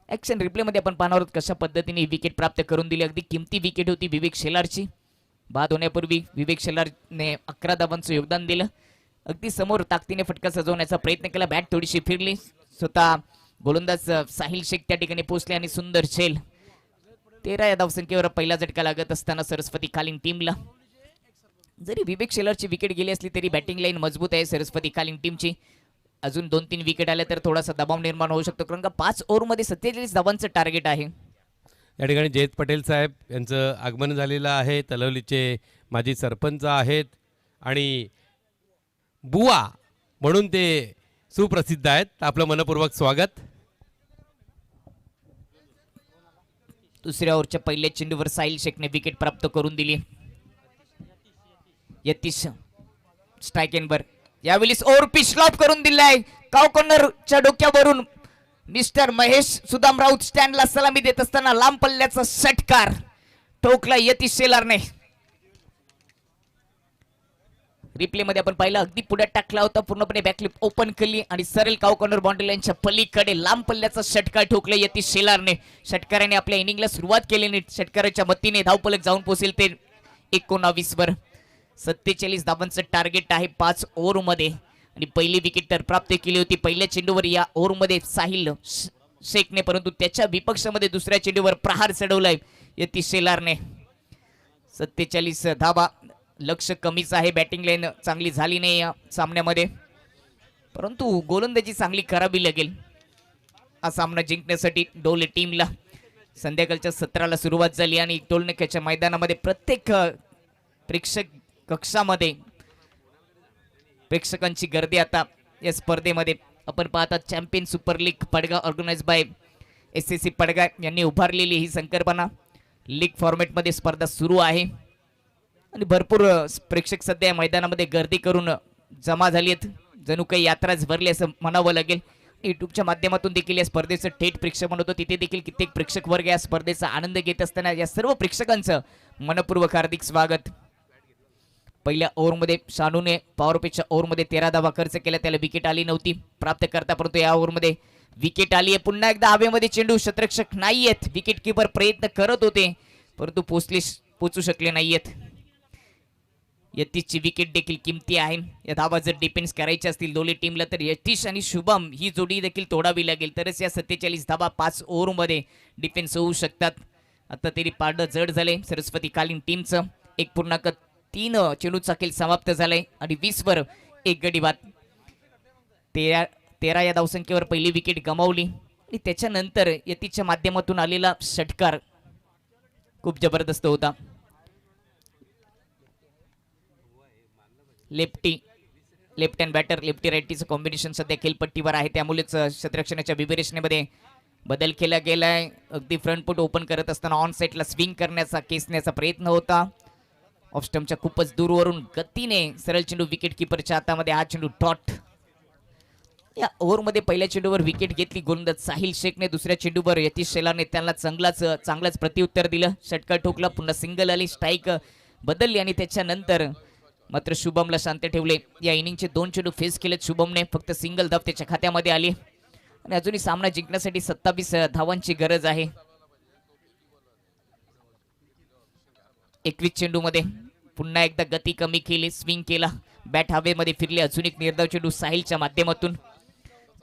ऍक्शन रिप्ले मध्ये आपण पाहणार आहोत कशा पद्धतीने विकेट प्राप्त करून दिली. अगदी किमती विकेट होती विवेक शेलारची. बाद होण्यापूर्वी विवेक शेलारने 11 धावांचं योगदान दिलं. अगदी समोर ताकदीने फटका सजवण्याचा प्रयत्न केला. बॅट थोडीशी फिरली. स्वतः गोलंदाज साहिल शेख त्या ठिकाणी पोहोचले आणि सुंदर झेल. 13 या धावसंख्येवर पहिला झटका लागत असताना सरस्वती खालीन टीमला. जरी विवेक शेलारची विकेट गेली असली तरी बॅटिंग लाईन मजबूत आहे सरस्वती खालीन टीमची. अजून 2-3 विकेट आल्या तर थोडासा दबाव निर्माण होऊ शकतो, कारण का 5 ओव्हरमध्ये 47 धावांचं टार्गेट आहे. या ठिकाणी जयंत पटेल साहेब यांचं आगमन झालेलं आहे. तलवलीचे माजी सरपंच आहेत आणि बुवा म्हणून ते सुप्रसिद्ध आहेत. आपलं मनपूर्वक स्वागत. दुसऱ्या ओव्हरच्या पहिल्या चेंडूवर साहिल शेखने विकेट प्राप्त करून दिली. यतीश स्ट्राईक एंडवर यावेळी ओव्हर पिच लॉप करून दिलाय. काव कॉर्नरच्या डोक्यावरून मिस्टर महेश सुदाम राऊत स्टँडला सलामी देत असताना लांब पल्ल्याचा षटकार ठोकला यतीश शेलारने. रिप्ले मध्ये आपण पाहिलं अगदी पुढे टाकला होता, पूर्णपणे बॅकलिप ओपन केली आणि सरळ काव कॉर्नर बाउंड्री लाईनच्या पलीकडे लांब पल्ल्याचा षटकार ठोकला यतीश शेलारने. षटकाराने आपल्या इनिंगला सुरुवात केली. षटकाराच्या मतीने धावपलक जाऊन पोहोचेल ते 19 वर. 47 धावांचं टार्गेट आहे 5 ओव्हरमध्ये आणि पहिली विकेट तर प्राप्त केली होती पहिल्या चेंडूवर या ओव्हरमध्ये साहिल शेखने, परंतु त्याच्या विपक्षामध्ये दुसऱ्या चेंडूवर प्रहार चढवलाय यतीश शेलारने. 47 धावा, लक्ष कमीच आहे. बॅटिंग लाईन चांगली झाली नाही या सामन्यामध्ये, परंतु गोलंदाजी चांगली करावी लागेल हा सामना जिंकण्यासाठी डोले टीमला. संध्याकाळच्या सत्राला सुरुवात झाली आणि टोलनाक्याच्या मैदानामध्ये प्रत्येक प्रेक्षक कक्षामध्ये प्रेक्षकांची गर्दी आता या स्पर्धेमध्ये आपण पाहतात. Champion super league Padgha organise by SSC Padgha यांनी उभारलेली ही संकल्पना. लीग फॉर्मॅटमध्ये स्पर्धा सुरू आहे आणि भरपूर प्रेक्षक सध्या मैदानामध्ये गर्दी करून जमा झाली आहेत. जणू काही यात्राच भरली असं म्हणावं लागेल. युट्यूबच्या माध्यमातून देखील या स्पर्धेचं थेट प्रेक्षेपण होतं. तिथे देखील कित्येक प्रेक्षक वर्ग या स्पर्धेचा आनंद घेत असताना या सर्व प्रेक्षकांचं मनपूर्वक हार्दिक स्वागत. पहिल्या ओव्हरमध्ये शानूने पॉवरपेच्या ओव्हरमध्ये 13 धावा खर्च केल्या. त्याला विकेट आली नव्हती प्राप्त करता, परंतु या ओव्हरमध्ये विकेट आली आहे. पुन्हा एकदा हवेमध्ये चेंडू, क्षेत्ररक्षक नाही आहेत. विकेट किपर प्रयत्न करत होते परंतु पोचू शकले नाहीयेत. यतीशची विकेट देखील किमती आहे. या धावा जर डिफेन्स करायचे असतील दोन्ही टीमला तर यतीश आणि शुभम ही जोडी देखील तोडावी लागेल, तरच या 47 धावा 5 ओव्हरमध्ये डिफेन्स होऊ शकतात. आता तरी पारडं जड झाले सरस्वती कालीन टीमचं. 1.3 चेंडूचा खेळ समाप्त झालाय आणि 20 वर 1 गडी बाद. 13 या धावसंख्येवर पहिली विकेट गमावली आणि त्याच्यानंतर यतीशच्या माध्यमातून आलेला षटकार खूप जबरदस्त होता. लेफ्ट हँड बॅटर लेफ्टी राईटीचं कॉम्बिनेशन सध्या खेळपट्टीवर आहे, त्यामुळेच क्षेत्ररक्षणाच्या विवेचनेमध्ये बदल केला गेलाय. अगदी फ्रंट फूट ओपन करत असताना ऑन साईडला स्विंग करण्याचा केसण्याचा प्रयत्न होता. ऑफ स्टंपच्या खूपच दूरवरून गतीने सरळ चेंडू विकेट किपरच्या हातामध्ये. हा चेंडू डॉट. या ओव्हरमध्ये पहिल्या चेंडूवर विकेट घेतली गोलंदाज साहिल शेखने. दुसऱ्या चेंडूवर यतीश शेलारने त्यांना चांगलाच प्रत्युत्तर दिलं. षटकार ठोकला, पुन्हा सिंगल आली, स्ट्राईक बदलली आणि त्याच्यानंतर मात्र शुभमला शांत ठेवले. या इनिंगचे 2 चेंडू फेस केलेत शुभमने. फक्त सिंगल धाव त्याच्या खात्यामध्ये आली आणि अजूनही सामना जिंकण्यासाठी 27 धावांची गरज आहे. 21 चेंडूमध्ये पुन्हा एकदा गती कमी केली, स्विंग केला, बॅट हवेमध्ये फिरली. अजून एक निर्धाव चेंडू साहिलच्या माध्यमातून.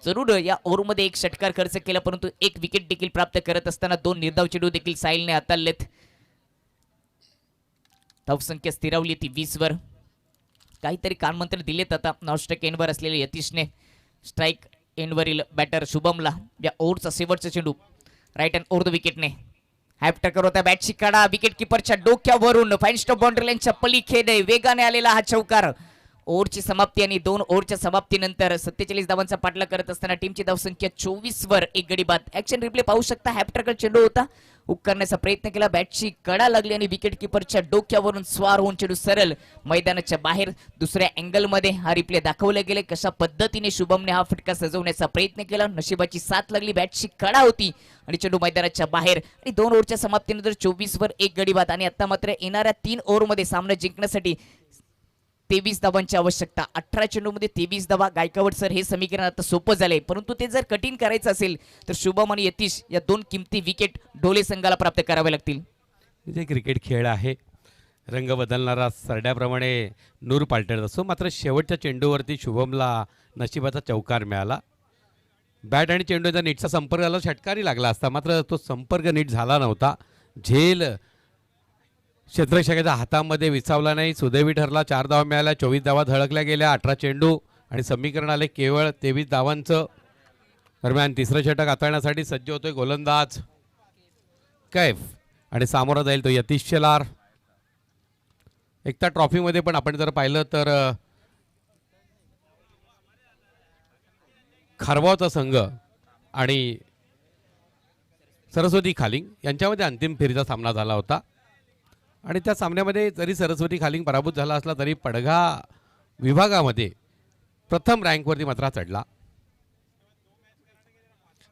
जरूर या ओव्हरमध्ये एक षटकार खर्च केला, परंतु एक विकेट देखील प्राप्त करत असताना 2 निर्धाव चेंडू देखील साहिलने हाताळलेत. धावसंख्या स्थिरावली ती 20 वर. काहीतरी कानमंत्र दिलेत आता नॉनस्ट्राईक एंडवर असलेले यतीशने. Strike एंडवरील batter शुभमला. या ओव्हरचा शेवटचा चेंडू राईट हँड ओव्हर द विकेटने. हॅपटकर होता, बॅटची कडा विकेट किपरच्या डोक्यावरून फाईन स्टॉप बाउंड्री लाईनच्या पलीकडे वेगाने आलेला हा चौकार. ओव्हरची समाप्ती आणि 2 ओव्हरच्या समाप्तीनंतर 47 धावांचा पाठला करत असताना टीमची धावसंख्या 24 वर 1 गडी बाद. ऍक्शन रिप्ले पाहू शकता. हॅपटकर चेंडू होता, हुक करण्याचा प्रयत्न केला, बॅटची कडा लागली आणि विकेट किपरच्या डोक्यावरून स्वार होऊन चेंडू सरळ मैदानाच्या बाहेर. दुसऱ्या अँगलमध्ये हा रिप्ले दाखवले गेले कशा पद्धतीने शुभमने हा फटका सजवण्याचा प्रयत्न केला. नशिबाची साथ लागली, बॅटची कडा होती आणि चेंडू मैदानाच्या बाहेर. आणि 2 ओव्हरच्या समाप्तीनंतर 24 वर 1 गडी बाद. आणि आता मात्र येणाऱ्या 3 ओव्हरमध्ये सामना जिंकण्यासाठी 23 धावांची आवश्यकता. 18 चेंडूमध्ये 23 धावा. गायकवाड सर, हे समीकरण आता सोपं झालंय, परंतु ते जर कठीण करायचं असेल तर शुभम आणि यतीश या 2 किमती विकेट ढोले संघाला प्राप्त करावे लागतील. जे क्रिकेट खेळ आहे, रंग बदलणारा सरड्याप्रमाणे नूर पालटत असतो. मात्र शेवटच्या चेंडूवरती शुभमला नशिबाचा चौकार मिळाला. बॅट आणि चेंडूचा नीटचा संपर्क झाला, षटकारही लागला असता, मात्र तो संपर्क नीट झाला नव्हता. झेल क्षेत्ररक्षकाच्या हातामध्ये विसावला नाही. सुदैवी ठरला. 4 धावा मिळाल्या, 24 धावा धडकल्या गेल्या. 18 चेंडू आणि समीकरण आले केवळ 23 धावांचं. दरम्यान तिसरं षटक हाताळण्यासाठी सज्ज होतोय गोलंदाज कैफ आणि सामोरा जाईल तो यतीश शेलार. एकता ट्रॉफीमध्ये पण आपण जर पाहिलं तर खारवावचा संघ आणि सरस्वती खालिंग यांच्यामध्ये अंतिम फेरीचा सामना झाला होता आणि त्या सामन्यामध्ये जरी सरस्वती खालिंग पराभूत झाला असला तरी पडघा विभागामध्ये प्रथम रँकवरती मात्र चढला.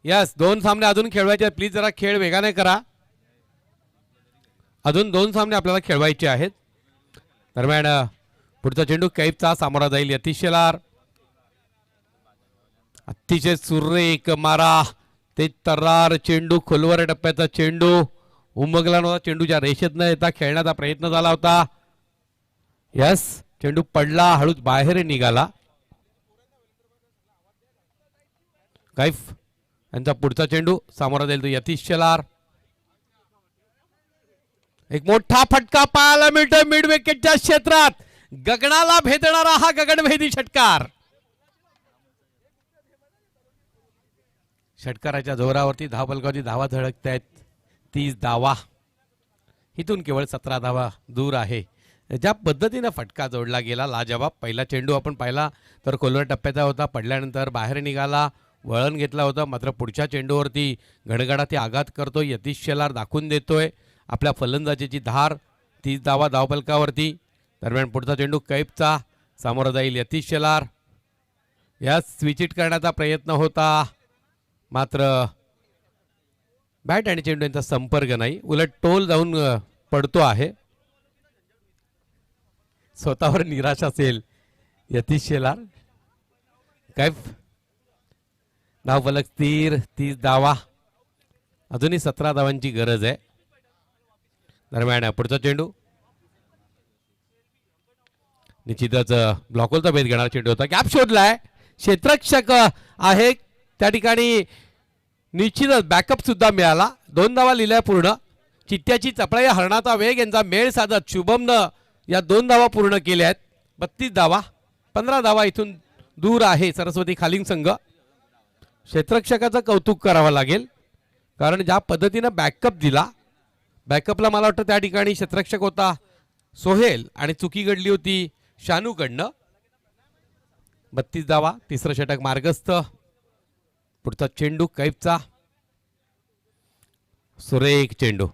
यस, 2 सामने अजून खेळवायचे आहेत. प्लीज जरा खेळ वेगाने करा. अजून 2 सामने आपल्याला खेळवायचे आहेत. दरम्यान पुढचा चेंडू कैफचा. सामोरा जाईल यतीश शेलार. अतिशय सुरेख मारा, ते तर्रार चेंडू, खोलवर टप्प्याचा चेंडू उमगला नव्हता. चेंडूच्या रेषेत न येता खेळण्याचा प्रयत्न झाला होता. यस, चेंडू पडला, हळूच बाहेर निघाला. कैफ यांचा पुढचा चेंडू. सामोरा जाईल तो यतीश शेलार. एक मोठा फटका पाहायला मिळतोय मिड विकेटच्या क्षेत्रात. गगनाला भेदणारा हा गगनभेदी षटकार. षटकाराच्या जोरावरती धावफलकावरती धावा धडकत आहेत. 30 धावा. इथून केवळ 17 धावा दूर आहे. ज्या पद्धतीनं फटका जोडला गेला लाजवाब. पहिला चेंडू आपण पाहिला तर खोलवर टप्प्याचा होता, पडल्यानंतर बाहेर निघाला, वळण घेतला होता. मात्र पुढच्या चेंडूवरती घडघडाती आघात करतो. यतीश शेलार दाखवून देतोय आपल्या फलंदाजीची धार. 30 धावा धावफलकावरती. दरम्यान पुढचा चेंडू कैफचा. सामोरं जाईल यतीश शेलार. या स्विचिट करण्याचा प्रयत्न होता, मात्र बॅट आणि चेंडू यांचा संपर्क नाही, उलट टोल जाऊन पडतो आहे. स्वतःवर निराश असेल यतीश शेलार. कैफ धावफलक स्थिर, 30 धावा. अजूनही 17 धावांची गरज आहे. दरम्यान पुढचा चेंडू निश्चितच ब्लॉकहोलचा भेद घेणारा चेंडू होता. गॅप शोधलाय, क्षेत्ररक्षक आहे त्या ठिकाणी. निश्चितच बॅकअप सुद्धा मिळाला. 2 धावा लिहिल्या पूर्ण. चिट्ट्याची चपळाई, हरणाचा वेग यांचा मेळ साधत शुभमनं या 2 धावा पूर्ण केल्या आहेत. 32 धावा. 15 धावा इथून दूर आहे सरस्वती खालिंग संघ. क्षेत्ररक्षकाचं कौतुक करावं लागेल, कारण ज्या पद्धतीनं बॅकअप दिला, बॅकअपला मला वाटतं त्या ठिकाणी क्षेत्ररक्षक होता सोहेल आणि चुकी घडली होती शानूकडनं. 32 धावा. तिसरं षटक मार्गस्थ. पुढचा चेंडू कैफचा. सुरेख चेंडू.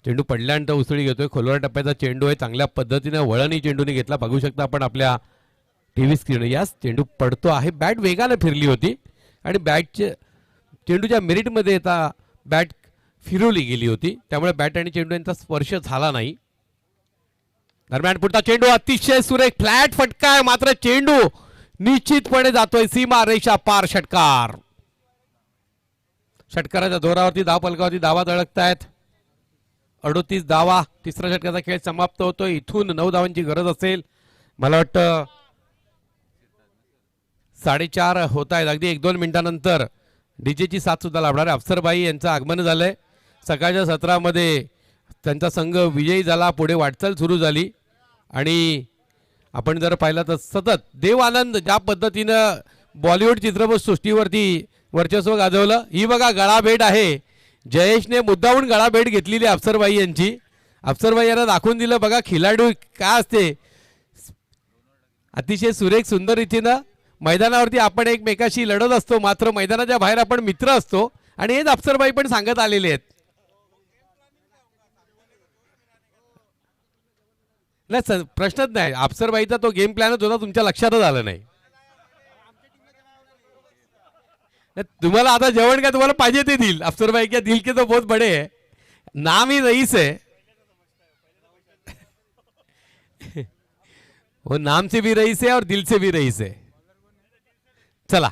चेंडू पडल्यानंतर उसळी घेतोय. खोलवर टप्प्याचा चेंडू आहे. चांगल्या पद्धतीने वळणही चेंडूने घेतला. बघू शकता आपण आपल्या टीव्ही स्क्रीन. यास चेंडू पडतो आहे. बॅट वेगाने फिरली होती आणि बॅटचे चेंडूच्या मेरिटमध्ये येता बॅट फिरवली गेली होती, त्यामुळे बॅट आणि चेंडू यांचा स्पर्श झाला नाही. दरम्यान पुढचा चेंडू अतिशय सुरेख फ्लॅट फटका आहे, मात्र चेंडू निश्चितपणे जातोय सीमा रेषा पार. षटकाराच्या जोरावरती धाव फलकावरती धावा धडकतायत. 38 धावा. तिसरा षटकाचा खेळ समाप्त होतोय. इथून 9 धावांची गरज असेल. मला वाटतं 4:30 होत आहेत. अगदी 1-2 मिनिटांनंतर डीजेची साथ सुद्धा लाभणार आहे. अफसरबाई यांचं आगमन झालंय. सकाळच्या सत्रामध्ये त्यांचा संघ विजयी झाला. पुढे वाटचाल सुरू झाली आणि आपण जर पाहिलं तर सतत देव आनंद ज्या पद्धतीनं बॉलिवूड चित्रपट सृष्टीवरती वर्चस्व गाजवलं. ही बघा गळाभेट आहे. जयेशने मुद्दाहून गळाभेट घेतलेली अफसरबाई यांची. अफसरबाई यांना दाखवून दिलं बघा खिलाडू काय असते. अतिशय सुरेख सुंदर रीतीनं मैदानावरती आपण एकमेकाशी लढत असतो, मात्र मैदानाच्या बाहेर आपण मित्र असतो आणि हेच अफसरबाई पण सांगत आलेले आहेत. नाही प्रश्नच नाही. अफसरबाईचा तो गेम प्लॅनच होता, तुमच्या लक्षातच आलं नाही. तुम्हाला आता जेवण काय तुम्हाला पाहिजे ते दिल. अफसरबाई क्या दिल के तो बहुत बड़े है, नाम ही रईस है. वो नाम से भी रईस है और दिल से भी रईस है. चला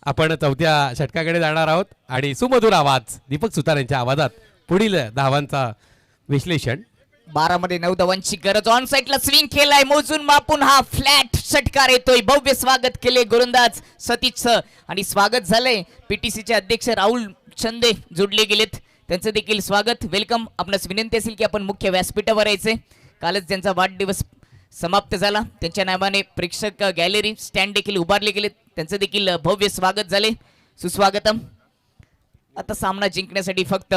आपण चौथ्या षटकाकडे जाणार आहोत आणि सुमधुर आवाज दीपक सुतार यांच्या आवाजात पुढील धावांचा विश्लेषण. 12 मध्ये 9 धावांची गरज. ऑन साइडला स्विंग केलाय, मोजून मापून हा फ्लॅट षटकार येतोय. भव्य स्वागत केले गोलंदाज सतीशचं आणि स्वागत झालंय पीटीसीचे अध्यक्ष राहुल चंदे जोडले गेलेत, त्यांचं देखील स्वागत. वेलकम. आपणास विनंती असेल की आपण मुख्य व्यासपीठावर यायचे. कालच त्यांचा वाढदिवस समाप्त झाला. त्यांच्या नावाने प्रेक्षक गॅलरी स्टँड देखील उभारले गेलेत, त्यांचं देखील भव्य स्वागत झाले. सुस्वागतम. आता सामना जिंकण्यासाठी फक्त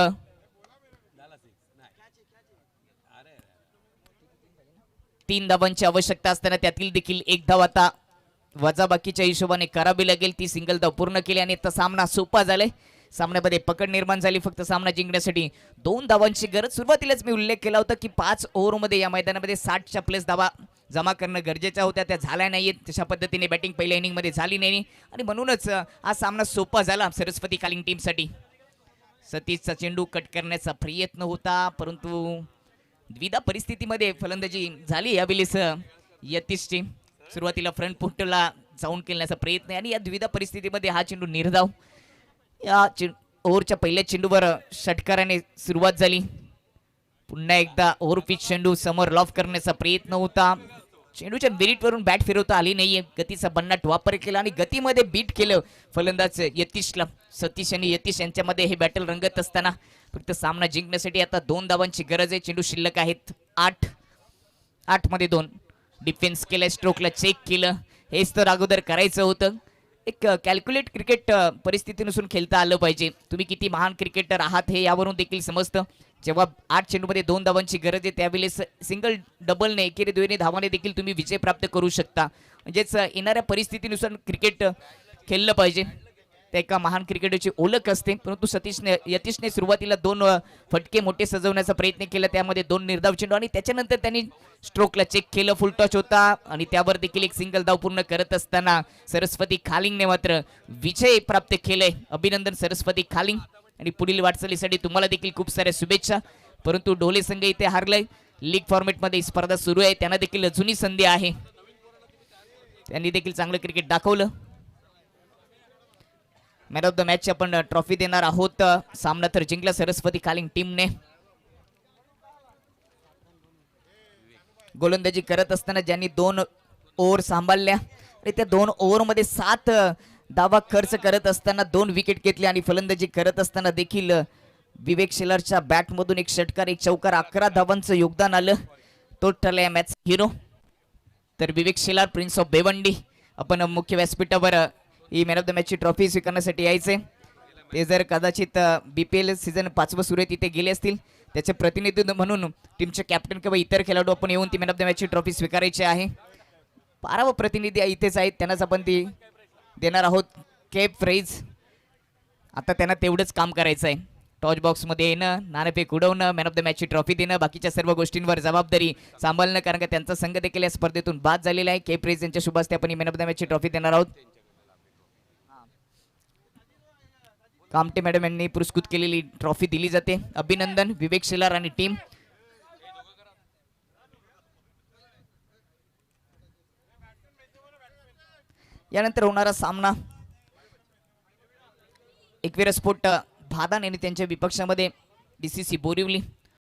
3 धावांची आवश्यकता असताना त्यातील देखील 1 धाव आता वजाबाकीच्या हिशोबाने करावी लागेल. ती सिंगल धाव पूर्ण केली आणि आता सामना सोपा झालाय. सामन्यामध्ये पकड निर्माण झाली. फक्त सामना जिंकण्यासाठी 2 धावांची गरज. सुरुवातीलाच मी उल्लेख केला होता की 5 ओव्हरमध्ये या मैदानामध्ये 60च्या प्लस धावा जमा करणं गरजेच्या होत्या, त्या झाल्या नाहीयेत. तशा पद्धतीने बॅटिंग पहिल्या इनिंगमध्ये झाली नाही आणि म्हणूनच हा सामना सोपा झाला सरस्वती कालिंग टीमसाठी. सतीशचा चेंडू कट करण्याचा प्रयत्न होता, परंतु द्विधा परिस्थितीमध्ये फलंदाजी झाली यावेळेस यतीशची. सुरुवातीला फ्रंट फुटला जाऊन केल्याचा प्रयत्न आणि या द्विधा परिस्थितीमध्ये हा चेंडू निर्धाव. या ओव्हरच्या पहिल्या चेंडूवर षटकाराने सुरुवात झाली. पुन्हा एकदा ओव्हर पिच चेंडू समोर लॉफ करण्याचा प्रयत्न होता. चेंडूच्या मेरिटवरून बॅट फिरवता आली नाहीये. गतीचा बन्नाट वापर केला आणि गतीमध्ये बीट केलं फलंदाज यतीशला. सतीश आणि यतीश यांच्यामध्ये हे बॅटल रंगत असताना फक्त सामना जिंकण्यासाठी आता 2 धावांची गरज आहे. चेंडू शिल्लक आहेत 8 मध्ये 2. डिफेन्स केलं, स्ट्रोकला चेक केलं. हेच तर अगोदर करायचं होतं. एक कॅल्क्युलेट क्रिकेट परिस्थितीनुसार खेळता आलं पाहिजे. तुम्ही किती महान क्रिकेटर आहात हे यावरून देखील समजतं. जेव्हा 8 चेंडूमध्ये 2 धावांची गरज आहे त्यावेळेस सिंगल डबलने एकेरी दुहेरी धावाने देखील तुम्ही विजय प्राप्त करू शकता. म्हणजेच येणाऱ्या परिस्थितीनुसार क्रिकेट खेळलं पाहिजे. त्या एका महान क्रिकेटरची ओळख असते. परंतु यतीशने सुरुवातीला 2 फटके मोठे सजवण्याचा प्रयत्न केला, त्यामध्ये 2 निर्धाव चेंडू आणि त्याच्यानंतर त्यांनी स्ट्रोकला चेक केलं. फुल टॉच होता आणि त्यावर देखील एक सिंगल धाव पूर्ण करत असताना सरस्वती खालिंगने मात्र विजय प्राप्त केलंय. अभिनंदन सरस्वती खालिंग आणि पुढील वाटचालीसाठी तुम्हाला देखील खूप साऱ्या शुभेच्छा. परंतु ढोले संघ इथे हारलाय. लीग फॉर्मॅटमध्ये स्पर्धा सुरू आहे, त्यांना देखील जुनी संधी आहे. त्यांनी देखील चांगलं क्रिकेट दाखवलं. मॅन ऑफ द मॅच आपण ट्रॉफी देणार आहोत. सामना तर जिंकला सरस्वती खालिंग टीमने. गोलंदाजी करत असताना ज्यांनी 2 ओव्हर सांभाळल्या आणि त्या 2 ओव्हरमध्ये 7 धावा खर्च करत असताना 2 विकेट घेतले आणि फलंदाजी करत असताना देखील विवेक शेलारच्या बॅटमधून एक षटकार, एक चौकार, 11 धावांचं योगदान आलं. तो ठरला या मॅच हिरो. तर विवेक शेलार, प्रिन्स ऑफ भिवंडी, आपण मुख्य व्यासपीठावर he man of the मॅचची trophy स्वीकारण्यासाठी यायचे. ते जर कदाचित BPL सीझन 5वं सुरू आहे तिथे गेले असतील, त्याचे प्रतिनिधित्व म्हणून टीमचे कॅप्टन किंवा इतर खेळाडू आपण येऊन ती मॅन ऑफ द मॅचची ट्रॉफी स्वीकारायची आहे. 12वा प्रतिनिधी इथेच आहेत, त्यांनाच आपण ती देणार आहोत. केप फ्रेज. आता त्यांना तेवढंच काम करायचं आहे. टॉच बॉक्समध्ये येणं, नाणेफेक उडवणं, मॅन ऑफ द मॅचची ट्रॉफी देणं, बाकीच्या सर्व गोष्टींवर जबाबदारी सांभाळणं, कारण का त्यांचा संघ देखील या स्पर्धेतून बाद झालेला आहे. के प्रेस यांच्या शुभ हस्ते आपण मॅन ऑफ द मॅचची ट्रॉफी देणार आहोत. कामटे मॅडम यांनी पुरस्कृत केलेली ट्रॉफी दिली जाते. अभिनंदन विवेक शेलार आणि टीम. यानंतर होणारा सामना एकविरा स्पोर्ट भादान आणि त्यांच्या विपक्षामध्ये DCC बोरिवली